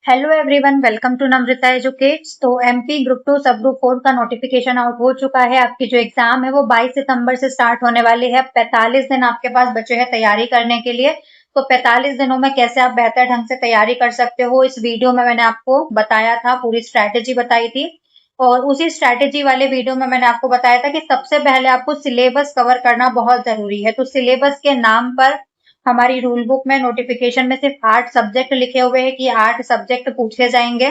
Hello everyone, welcome to Namrata educates. तो MP group 2 सब group 4 का नोटिफिकेशन आउट हो चुका है। आपकी जो एग्जाम है वो 22 सितंबर से स्टार्ट होने वाली है। 45 दिन आपके पास बचे हैं तैयारी करने के लिए। तो 45 दिनों में कैसे आप बेहतर ढंग से तैयारी कर सकते हो, इस वीडियो में मैंने आपको बताया था, पूरी स्ट्रैटेजी बताई थी। और उसी स्ट्रैटेजी वाले वीडियो में मैंने आपको बताया था कि सबसे पहले आपको सिलेबस कवर करना बहुत जरूरी है। तो सिलेबस के नाम पर हमारी रूल बुक में नोटिफिकेशन में सिर्फ 8 सब्जेक्ट लिखे हुए हैं कि 8 सब्जेक्ट पूछे जाएंगे।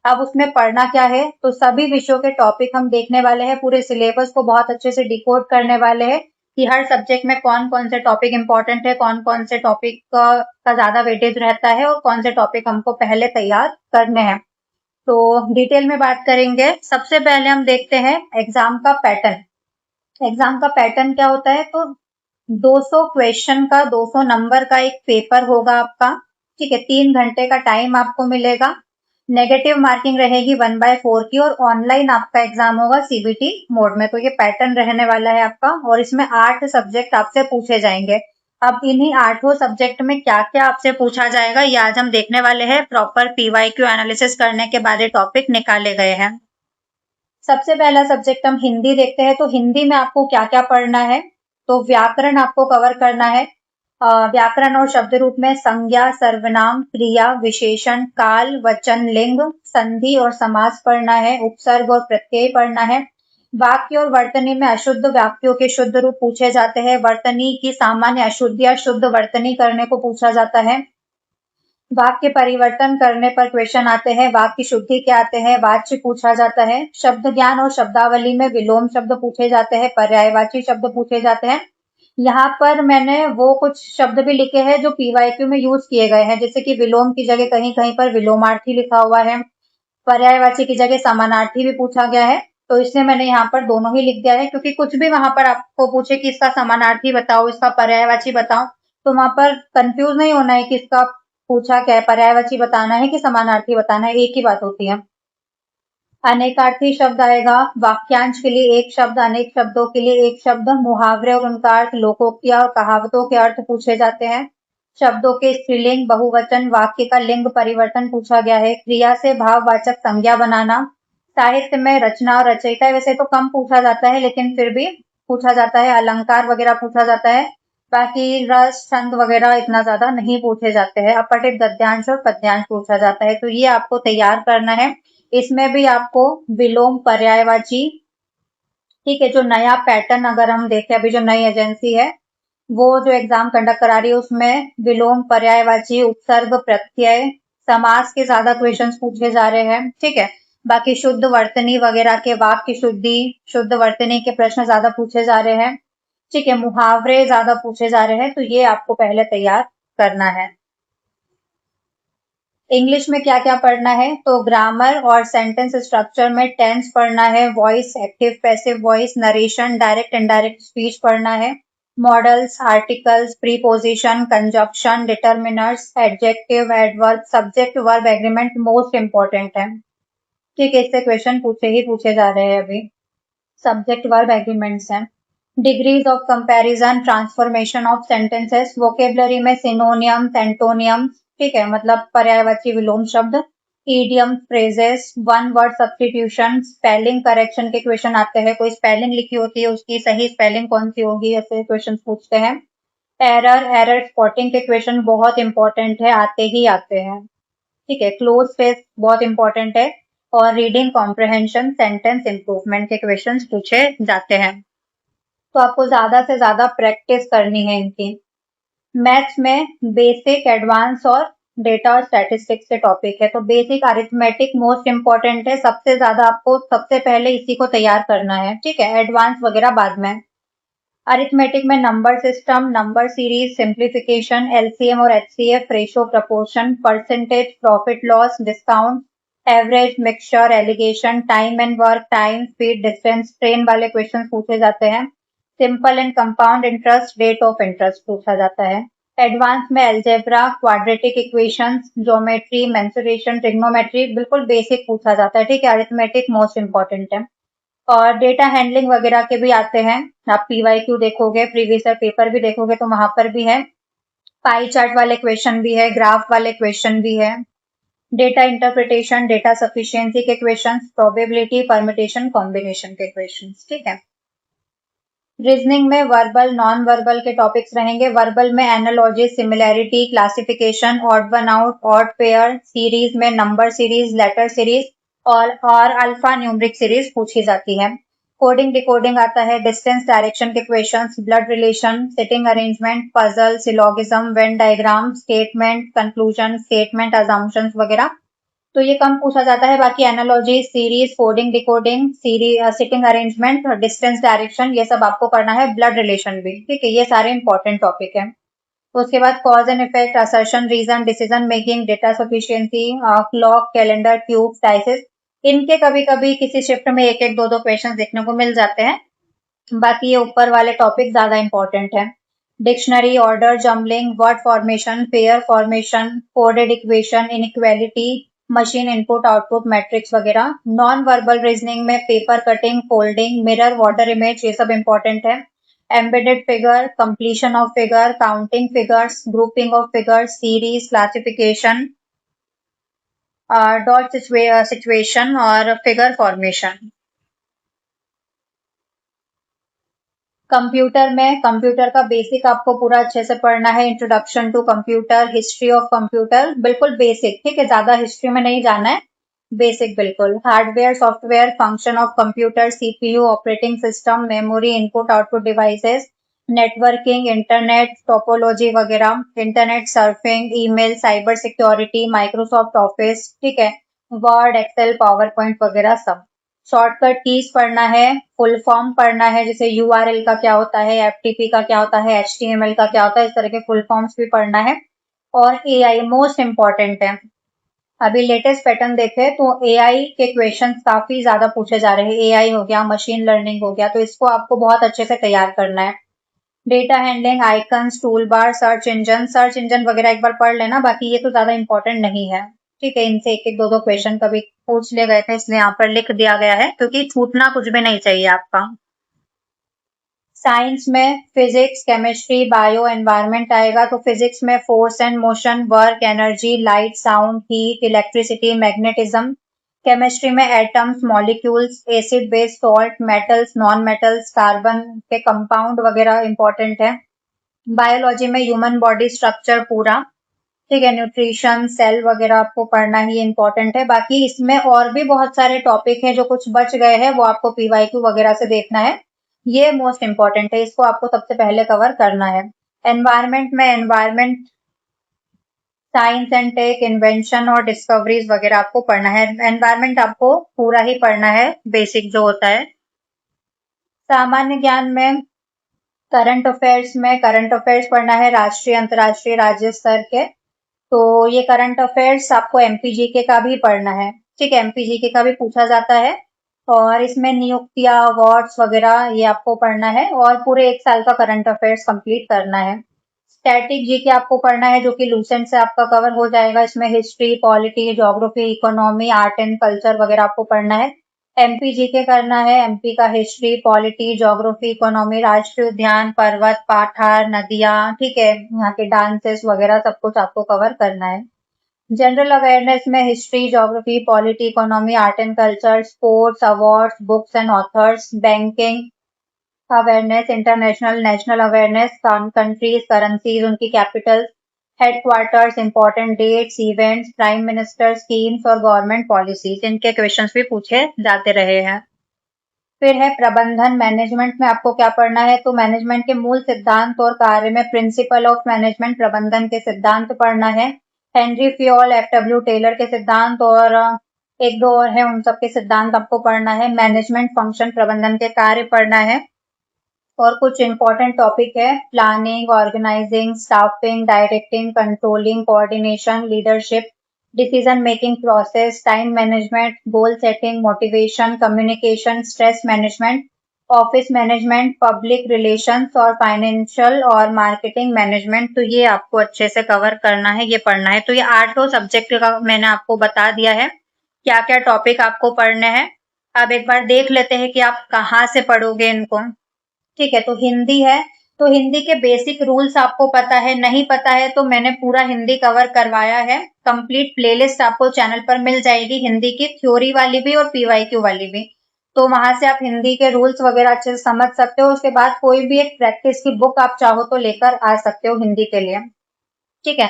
अब उसमें पढ़ना क्या है, तो सभी विषयों के टॉपिक हम देखने वाले हैं, पूरे सिलेबस को बहुत अच्छे से डिकोड करने वाले हैं कि हर सब्जेक्ट में कौन कौन से टॉपिक इंपॉर्टेंट है, कौन कौन से टॉपिक का ज्यादा वेटेज रहता है और कौन से टॉपिक हमको पहले तैयार करने हैं। तो डिटेल में बात करेंगे। सबसे पहले हम देखते हैं एग्जाम का पैटर्न। एग्जाम का पैटर्न क्या होता है, तो 200 क्वेश्चन का 200 नंबर का एक पेपर होगा आपका। ठीक है, 3 घंटे का टाइम आपको मिलेगा। नेगेटिव मार्किंग रहेगी 1/4 की और ऑनलाइन आपका एग्जाम होगा सीबीटी मोड में। तो ये पैटर्न रहने वाला है आपका और इसमें 8 सब्जेक्ट आपसे पूछे जाएंगे। अब इन्हीं 8 सब्जेक्ट में क्या क्या आपसे पूछा जाएगा ये आज हम देखने वाले हैं। प्रॉपर पीवाईक्यू एनालिसिस करने के बाद ये टॉपिक निकाले गए हैं। सबसे पहला सब्जेक्ट हम हिंदी देखते हैं। तो हिंदी में आपको क्या क्या पढ़ना है, तो व्याकरण आपको कवर करना है। व्याकरण और शब्द रूप में संज्ञा, सर्वनाम, क्रिया, विशेषण, काल, वचन, लिंग, संधि और समास पढ़ना है। उपसर्ग और प्रत्यय पढ़ना है। वाक्य और वर्तनी में अशुद्ध वाक्यों के शुद्ध रूप पूछे जाते हैं। वर्तनी की सामान्य अशुद्ध या शुद्ध वर्तनी करने को पूछा जाता है। वाक्य परिवर्तन करने पर क्वेश्चन आते हैं। वाक्य शुद्धि के आते हैं। वाच्य पूछा जाता है। शब्द ज्ञान और शब्दावली में विलोम शब्द पूछे जाते हैं। पर्यायवाची शब्द पूछे जाते हैं। यहाँ पर मैंने वो कुछ शब्द भी लिखे हैं जो पीवाईक्यू में यूज किए गए हैं, जैसे कि विलोम की जगह कहीं कहीं पर विलोमार्थी लिखा हुआ है। पर्यायवाची की जगह समानार्थी भी पूछा गया है। तो इसलिए मैंने यहाँ पर दोनों ही लिख दिया है, क्योंकि कुछ भी वहां पर आपको पूछे कि इसका समानार्थी बताओ, इसका पर्यायवाची बताओ, तो वहां पर कंफ्यूज नहीं होना है कि इसका पूछा क्या है, पर्यायवाची बताना है कि समानार्थी बताना है, एक ही बात होती है। अनेकार्थी शब्द आएगा। वाक्यांश के लिए एक शब्द, अनेक शब्दों के लिए एक शब्द। मुहावरे और उनका अर्थ, लोकोक्तियां और कहावतों के अर्थ पूछे जाते हैं। शब्दों के स्त्रीलिंग, बहुवचन, वाक्य का लिंग परिवर्तन पूछा गया है। क्रिया से भाववाचक संज्ञा बनाना। साहित्य में रचना और रचयिता वैसे तो कम पूछा जाता है, लेकिन फिर भी पूछा जाता है। अलंकार वगैरह पूछा जाता है। बाकी रस, छंद वगैरह इतना ज्यादा नहीं पूछे जाते हैं। अपठित गद्यांश और पद्यांश पूछा जाता है। तो ये आपको तैयार करना है। इसमें भी आपको विलोम, पर्यायवाची, ठीक है, जो नया पैटर्न अगर हम देखें, अभी जो नई एजेंसी है वो जो एग्जाम कंडक्ट करा रही है उसमें विलोम, पर्यायवाची, उपसर्ग, प्रत्यय, समास के ज्यादा क्वेश्चंस पूछे जा रहे हैं। ठीक है, बाकी शुद्ध वर्तनी वगैरह के, वाक्य शुद्धि, शुद्ध वर्तनी के प्रश्न ज्यादा पूछे जा रहे हैं। ठीक है, मुहावरे ज्यादा पूछे जा रहे हैं। तो ये आपको पहले तैयार करना है। इंग्लिश में क्या क्या पढ़ना है, तो ग्रामर और सेंटेंस स्ट्रक्चर में टेंस पढ़ना है। Voice, active passive voice, narration, direct indirect speech पढ़ना है। Models, articles, preposition, conjunction, determiners, adjective, adverb, subject verb agreement most important है। ठीक है, इससे क्वेश्चन पूछे जा रहे हैं अभी। सब्जेक्ट वर्ब एग्रीमेंट्स हैं। Degrees of comparison, transformation of sentences, vocabulary में सिनोनियम, एंटोनियम, ठीक है, मतलब पर्यायवाची विलोम शब्द, idiom, phrases, one word substitution, spelling correction के क्वेश्चन आते हैं। कोई स्पेलिंग लिखी होती है, उसकी सही स्पेलिंग कौन सी होगी, ऐसे क्वेश्चन पूछते हैं। एरर स्पॉटिंग के क्वेश्चन बहुत इंपॉर्टेंट है, आते ही आते हैं। ठीक है, क्लोज स्पेस बहुत इंपॉर्टेंट है। और रीडिंग कॉम्प्रहेंशन, सेंटेंस इंप्रूवमेंट के क्वेश्चंस पूछे जाते हैं। तो आपको ज्यादा से ज्यादा प्रैक्टिस करनी है इनकी। मैथ्स में बेसिक, एडवांस और डेटा और स्टैटिस्टिक्स के टॉपिक है। तो बेसिक अरिथमेटिक मोस्ट इंपॉर्टेंट है, सबसे ज्यादा आपको सबसे पहले इसी को तैयार करना है। ठीक है, एडवांस वगैरह बाद में। अरिथमेटिक में number system, number series, simplification, LCM और HCF, ratio, proportion, percentage, profit loss, discount, average, mixture, alligation, time and work, time, speed, distance, train वाले क्वेश्चन पूछे जाते हैं। Simple and compound interest, rate of interest पूछा जाता है। Advance में algebra, quadratic equations, geometry, mensuration, trigonometry बिल्कुल basic पूछा जाता है। ठीक है, अरिथमेटिक मोस्ट इंपॉर्टेंट है। और डेटा हैंडलिंग वगैरह के भी आते हैं। आप पीवाईक्यू देखोगे, प्रीवियस ईयर पेपर भी देखोगे तो वहां पर भी है। पाई चार्ट वाले क्वेश्चन भी है, ग्राफ वाले क्वेश्चन भी है। डेटा इंटरप्रिटेशन, डेटा सफिशिएंसी के क्वेश्चंस, प्रोबेबिलिटी, परम्यूटेशन, कॉम्बिनेशन के क्वेश्चंस, ठीक है। रीजनिंग में वर्बल, नॉन वर्बल के टॉपिक्स रहेंगे। वर्बल में analogy, similarity, classification, odd one out, odd pair, series में नंबर सीरीज, लेटर सीरीज और अल्फा न्यूमरिक सीरीज पूछी जाती है। कोडिंग डिकोडिंग आता है, डिस्टेंस डायरेक्शन के questions, blood relation, sitting arrangement, puzzle, syllogism, Venn diagram, statement, conclusion, statement, assumptions वगैरह, तो ये कम पूछा जाता है। बाकी analogy, series, coding decoding, sitting arrangement, distance direction, ये सब आपको करना है। ब्लड रिलेशन भी, ठीक है, ये सारे इंपॉर्टेंट टॉपिक है। उसके बाद cause and effect, assertion, reason, decision making, data sufficiency, clock, calendar, cube, dices, इनके कभी कभी किसी शिफ्ट में एक एक दो दो क्वेश्चन देखने को मिल जाते हैं। बाकी ये ऊपर वाले टॉपिक ज्यादा इंपॉर्टेंट है। Dictionary, order, jumbling, word formation, pair formation, coded equation, inequality, machine input output matrix वगैरह। नॉन वर्बल रीजनिंग में paper cutting, folding, mirror, water image, ये सब इंपॉर्टेंट है। Embedded figure, completion of figure, counting figures, grouping of figures, series, classification, dot situation और figure formation. Computer में computer का basic आपको पूरा अच्छे से पढ़ना है। Introduction to computer, history of computer, बिल्कुल बेसिक, ठीक है, ज्यादा हिस्ट्री में नहीं जाना है, बेसिक बिल्कुल। Hardware, software, function of computer, CPU, operating system, memory, input output devices, networking, internet topology वगैरह, internet surfing, email, cyber security, Microsoft Office, ठीक है, वर्ड, एक्सेल, पावर पॉइंट वगैरह सब। शॉर्टकट कीज पढ़ना है, फुल फॉर्म पढ़ना है, जैसे यूआरएल का क्या होता है, एफटीपी का क्या होता है, एचटीएमएल का क्या होता है, इस तरह के फुल फॉर्म्स भी पढ़ना है। और एआई मोस्ट इंपॉर्टेंट है। अभी लेटेस्ट पैटर्न देखे तो एआई के क्वेश्चंस काफी ज्यादा पूछे जा रहे हैं। एआई हो गया, मशीन लर्निंग हो गया, तो इसको आपको बहुत अच्छे से तैयार करना है। Data handling, icons, tool bar, search engine वगैरह एक बार पढ़ लेना, बाकी ये तो ज्यादा इंपॉर्टेंट नहीं है, ठीक है। इनसे एक एक दो दो क्वेश्चन कभी पूछ ले गए थे, इसलिए यहाँ पर लिख दिया गया है, क्योंकि छूटना कुछ भी नहीं चाहिए आपका। साइंस में फिजिक्स, केमिस्ट्री, बायो, एनवायरनमेंट आएगा, तो फिजिक्स में force and motion, work, energy, light, sound, heat, electricity, magnetism. Chemistry में atoms, molecules, acid, base, salt, metals, non metals, carbon के कंपाउंड वगैरह इंपॉर्टेंट है। बायोलॉजी में ह्यूमन बॉडी स्ट्रक्चर पूरा, ठीक है, न्यूट्रिशन, सेल वगैरह आपको पढ़ना ही इंपॉर्टेंट है। बाकी इसमें और भी बहुत सारे टॉपिक हैं, जो कुछ बच गए हैं वो आपको पीवाईक्यू वगैरह से देखना है। ये मोस्ट इंपॉर्टेंट है, इसको आपको सबसे पहले कवर करना है। एनवायरनमेंट में environment, science and tech, invention और डिस्कवरीज वगैरह आपको पढ़ना है। एनवायरनमेंट आपको पूरा ही पढ़ना है, बेसिक जो होता है। सामान्य ज्ञान में करंट अफेयर्स पढ़ना है, राष्ट्रीय, अंतर्राष्ट्रीय, राज्य स्तर के। तो ये करंट अफेयर्स आपको एमपीजीके का भी पढ़ना है, ठीक है, एमपीजीके का भी पूछा जाता है। और इसमें नियुक्तियां, अवार्ड्स वगैरह ये आपको पढ़ना है, और पूरे एक साल का करंट अफेयर्स कंप्लीट करना है। स्टैटिक जीके आपको पढ़ना है, जो कि लूसेंट से आपका कवर हो जाएगा। इसमें history, polity, geography, economy, art and culture वगैरह आपको पढ़ना है। एमपी जीके करना है, एमपी का हिस्ट्री, पॉलिटी, ज्योग्राफी, इकोनॉमी, राष्ट्रीय उद्यान, पर्वत, पठार, नदियां, ठीक है, यहाँ के डांसेस वगैरह सब कुछ आपको कवर करना है। जनरल अवेयरनेस में history, geography, polity, economy, art and culture, sports, awards, books and authors, banking awareness, international, national awareness, countries, currencies, उनकी capitals, headquarters, important dates, events, prime minister, schemes और government policies, इनके questions भी पूछे जाते रहे हैं। फिर है प्रबंधन, मैनेजमेंट में आपको क्या पढ़ना है, तो मैनेजमेंट के मूल सिद्धांत और कार्य में प्रिंसिपल ऑफ मैनेजमेंट, प्रबंधन के सिद्धांत पढ़ना है। हेनरी फ्योल, एफडब्ल्यू टेलर के सिद्धांत और एक दो और है, उन सब के सिद्धांत आपको पढ़ना है। मैनेजमेंट फंक्शन, प्रबंधन के कार्य पढ़ना है। और कुछ इंपॉर्टेंट टॉपिक है, planning, organising, staffing, directing, controlling, coordination, leadership, decision making process, time management, goal setting, motivation, communication, stress management, office management, public relations और फाइनेंशियल और मार्केटिंग मैनेजमेंट। तो ये आपको अच्छे से कवर करना है, ये पढ़ना है। तो ये 8 सब्जेक्ट का मैंने आपको बता दिया है क्या क्या टॉपिक आपको पढ़ने हैं। अब एक बार देख लेते हैं कि आप कहाँ से पढ़ोगे इनको। ठीक है, तो हिंदी है, तो हिंदी के बेसिक रूल्स आपको पता है, नहीं पता है तो मैंने पूरा हिंदी कवर करवाया है। कंप्लीट प्लेलिस्ट आपको चैनल पर मिल जाएगी, हिंदी की थ्योरी वाली भी और पीवाईक्यू वाली भी। तो वहां से आप हिंदी के रूल्स वगैरह अच्छे से समझ सकते हो। उसके बाद कोई भी एक प्रैक्टिस की बुक आप चाहो तो लेकर आ सकते हो हिंदी के लिए। ठीक है।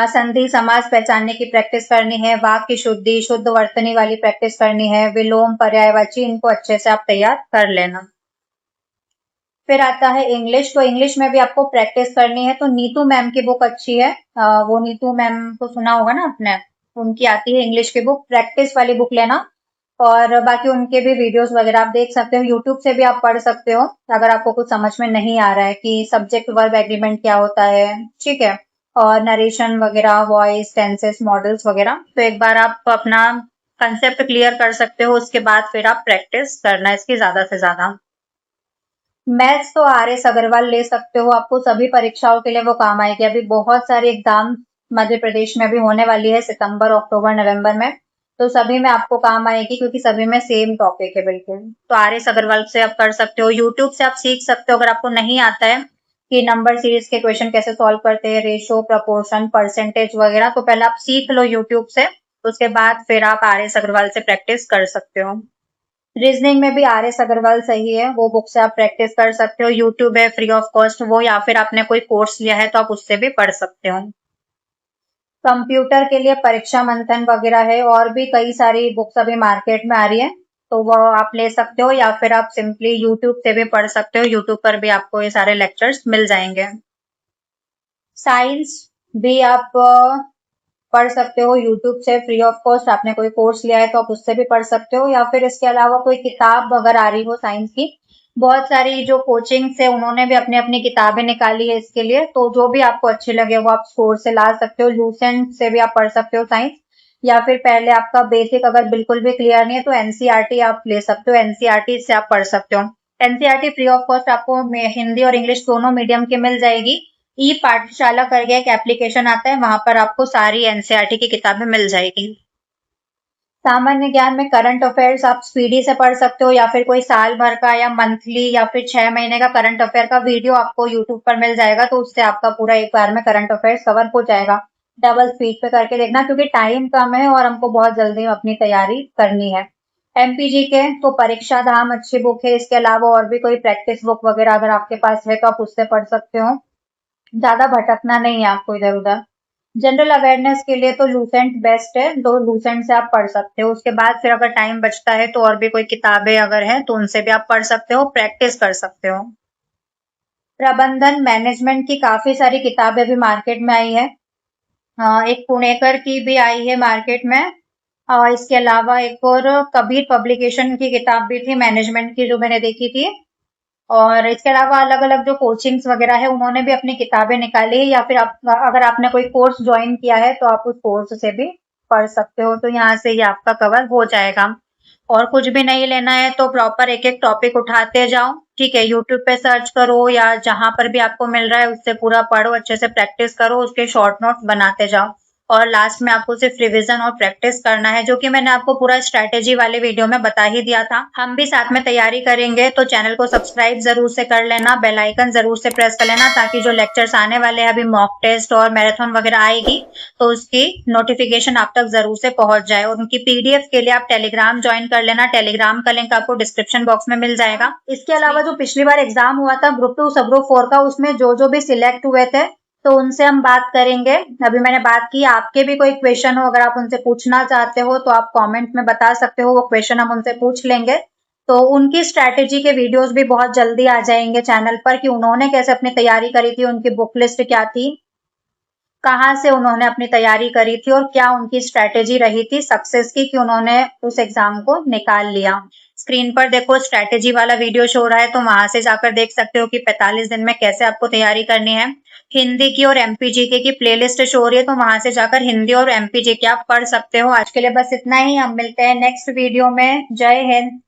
संधि समास पहचानने की प्रैक्टिस करनी है, वाक्य की शुद्धि, शुद्ध वर्तनी वाली प्रैक्टिस करनी है, विलोम, पर्यायवाची, इनको अच्छे से आप तैयार कर लेना। फिर आता है इंग्लिश। तो इंग्लिश में भी आपको प्रैक्टिस करनी है, तो नीतू मैम की बुक अच्छी है। वो नीतू मैम को सुना होगा ना आपने, उनकी आती है इंग्लिश की बुक, प्रैक्टिस वाली बुक लेना। और बाकी उनके भी वीडियोस वगैरह आप देख सकते हो, यूट्यूब से भी आप पढ़ सकते हो अगर आपको कुछ समझ में नहीं आ रहा है कि सब्जेक्ट वर्ब एग्रीमेंट क्या होता है। ठीक है। और नरेशन वगैरह, वॉइस, टेंसेस, मॉडल्स वगैरह, तो एक बार आप अपना कंसेप्ट क्लियर कर सकते हो, उसके बाद फिर आप प्रैक्टिस करना इसकी ज्यादा से ज्यादा। मैथ्स तो आर.एस. अग्रवाल ले सकते हो, आपको सभी परीक्षाओं के लिए वो काम आएगी। अभी बहुत सारे एग्जाम मध्य प्रदेश में अभी होने वाली है सितंबर, अक्टूबर, नवंबर में, तो सभी में आपको काम आएगी क्योंकि सभी में सेम टॉपिक है बिल्कुल। तो आर.एस. अग्रवाल से आप कर सकते हो, यूट्यूब से आप सीख सकते हो अगर आपको नहीं आता है कि नंबर सीरीज के क्वेश्चन कैसे सॉल्व करते हैं, रेशो, प्रपोर्शन, परसेंटेज वगैरह, तो पहले आप सीख लो यूट्यूब से, उसके बाद फिर आप आर.एस. अग्रवाल से प्रैक्टिस कर सकते हो। रीजनिंग में भी आर.एस. अग्रवाल सही है, वो बुक से आप प्रैक्टिस कर सकते हो, यूट्यूब है फ्री ऑफ कॉस्ट वो, या फिर आपने कोई कोर्स लिया है तो आप उससे भी पढ़ सकते हो। कंप्यूटर के लिए परीक्षा मंथन वगैरह है, और भी कई सारी बुक्स अभी मार्केट में आ रही है, तो वो आप ले सकते हो, या फिर आप सिंपली यूट्यूब से भी पढ़ सकते हो, यूट्यूब पर भी आपको ये सारे लेक्चर्स मिल जाएंगे। साइंस भी आप पढ़ सकते हो यूट्यूब से फ्री ऑफ कॉस्ट, आपने कोई कोर्स लिया है तो आप उससे भी पढ़ सकते हो, या फिर इसके अलावा कोई किताब अगर आ रही हो साइंस की, बहुत सारी जो कोचिंग्स है उन्होंने भी अपनी अपनी किताबें निकाली है इसके लिए, तो जो भी आपको अच्छी लगे वो आप स्टोर से ला सकते हो। लूसेंट से भी आप पढ़ सकते हो साइंस, या फिर पहले आपका बेसिक अगर बिल्कुल भी क्लियर नहीं है तो एनसीईआरटी आप ले सकते हो, एनसीईआरटी से आप पढ़ सकते हो। एनसीईआरटी फ्री ऑफ कॉस्ट आपको हिंदी और इंग्लिश दोनों मीडियम की मिल जाएगी। ई पाठशाला करके एक एप्लीकेशन आता है, वहां पर आपको सारी एनसीईआरटी की किताबें मिल जाएगी। सामान्य ज्ञान में करंट अफेयर्स आप स्पीडी से पढ़ सकते हो, या फिर कोई साल भर का या मंथली या फिर 6 महीने का करंट अफेयर का वीडियो आपको यूट्यूब पर मिल जाएगा, तो उससे आपका पूरा एक बार में करंट अफेयर्स कवर हो जाएगा। डबल स्पीड पे करके देखना क्योंकि टाइम कम है और हमको बहुत जल्दी अपनी तैयारी करनी है। एमपीजी के तो परीक्षा धाम अच्छी बुक है, इसके अलावा और भी कोई प्रैक्टिस बुक वगैरह अगर आपके पास है तो आप उससे पढ़ सकते हो, ज्यादा भटकना नहीं है आपको इधर उधर। जनरल अवेयरनेस के लिए तो लूसेंट बेस्ट है, तो लूसेंट से आप पढ़ सकते हो। उसके बाद फिर अगर टाइम बचता है तो और भी कोई किताबें अगर है तो उनसे भी आप पढ़ सकते हो, प्रैक्टिस कर सकते हो। प्रबंधन मैनेजमेंट की काफी सारी किताबें भी मार्केट में आई है। एक पुणेकर की भी आई है मार्केट में, और इसके अलावा एक और कबीर पब्लिकेशन की किताब भी थी मैनेजमेंट की जो मैंने देखी थी। और इसके अलावा अलग-अलग जो कोचिंग्स वगैरह है उन्होंने भी अपनी किताबें निकाली है, या फिर आप अगर आपने कोई कोर्स ज्वाइन किया है तो आप उस कोर्स से भी पढ़ सकते हो, तो यहाँ से ये आपका कवर हो जाएगा। और कुछ भी नहीं लेना है तो प्रॉपर एक एक टॉपिक उठाते जाओ, ठीक है, यूट्यूब पे सर्च करो या जहां पर भी आपको मिल रहा है उससे पूरा पढ़ो, अच्छे से प्रैक्टिस करो, उसके शॉर्ट नोट्स बनाते जाओ, और लास्ट में आपको सिर्फ रिवीजन और प्रैक्टिस करना है, जो कि मैंने आपको पूरा स्ट्रैटेजी वाले वीडियो में बता ही दिया था। हम भी साथ में तैयारी करेंगे, तो चैनल को सब्सक्राइब जरूर से कर लेना, बेल आइकन जरूर से प्रेस कर लेना, ताकि जो लेक्चर्स आने वाले हैं, अभी मॉक टेस्ट और मैराथन वगैरह आएगी, तो उसकी नोटिफिकेशन आप तक जरूर से पहुंच जाए। और उनकी पीडीएफ के लिए आप टेलीग्राम ज्वाइन कर लेना, टेलीग्राम का लिंक आपको डिस्क्रिप्शन बॉक्स में मिल जाएगा। इसके अलावा जो पिछली बार एग्जाम हुआ था ग्रुप 2 सब ग्रुप 4 का, उसमें जो जो भी सिलेक्ट हुए थे तो उनसे हम बात करेंगे। अभी मैंने बात की, आपके भी कोई क्वेश्चन हो अगर आप उनसे पूछना चाहते हो तो आप कमेंट में बता सकते हो, वो क्वेश्चन हम उनसे पूछ लेंगे। तो उनकी स्ट्रैटेजी के वीडियोस भी बहुत जल्दी आ जाएंगे चैनल पर कि उन्होंने कैसे अपनी तैयारी करी थी, उनकी बुक लिस्ट क्या थी, कहाँ से उन्होंने अपनी तैयारी करी थी और क्या उनकी स्ट्रैटेजी रही थी सक्सेस की कि उन्होंने उस एग्जाम को निकाल लिया। स्क्रीन पर देखो स्ट्रैटेजी वाला वीडियो शो हो रहा है, तो वहां से जाकर देख सकते हो कि 45 दिन में कैसे आपको तैयारी करनी है। हिंदी की और एमपीजीके की प्लेलिस्ट शो हो रही है, तो वहां से जाकर हिंदी और एमपीजीके आप पढ़ सकते हो। आज के लिए बस इतना ही, हम मिलते हैं नेक्स्ट वीडियो में। जय हिंद।